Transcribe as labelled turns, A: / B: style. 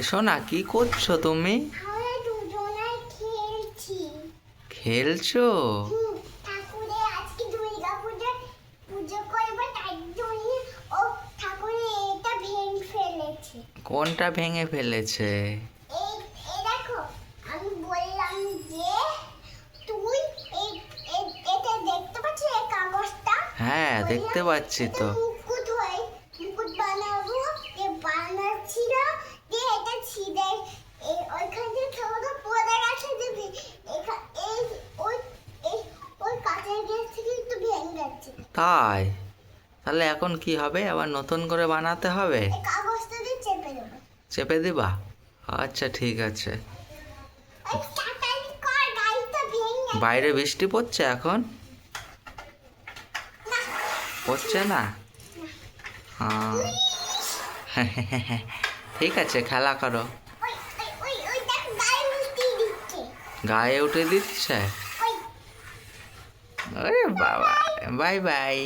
A: সোনা কি করছো তুমি?
B: আমরা দুজনাই
A: খেলছো?
B: ঠাকুরে আজকে দুর্গা পুজো করবো, তার জন্য ও ঠাকুরে এটা ভেঙে ফেলেছে।
A: কোনটা ভেঙে ফেলেছে?
B: এই এই দেখো, আমি বললাম যে তুই এটা দেখতে পাচ্ছিস এই কাগজটা?
A: হ্যাঁ, দেখতে পাচ্ছি তো।
B: মুকুট বানাবো, বানাচ্ছিলাম যে এটা ছিঁড়ে ওইখান থেকে ছোট পড়ে গেছে, ওই কাঁচের গ্যাস থেকে একটু ভেঙে গেছে।
A: তাই? তাহলে এখন কি হবে? আবার নতুন করে বানাতে হবে?
B: এই কাগজটা দিয়ে চেপে দেবো।
A: চেপে দিবা? আচ্ছা, ঠিক আছে।
B: ওই তাড়াতাড়ি কর, গাড়িটা ভেঙে
A: বাইরে বৃষ্টি পড়ছে এখন?
B: না।
A: পড়ছে না? হ্যাঁ। ঠিক আছে, খেলা করো।
B: ওই দেখ, গায়ে মিষ্টি দিচ্ছে।
A: গায়ে উঠে দিচ্ছে?
B: ওই
A: আরে বাবা, বাই বাই।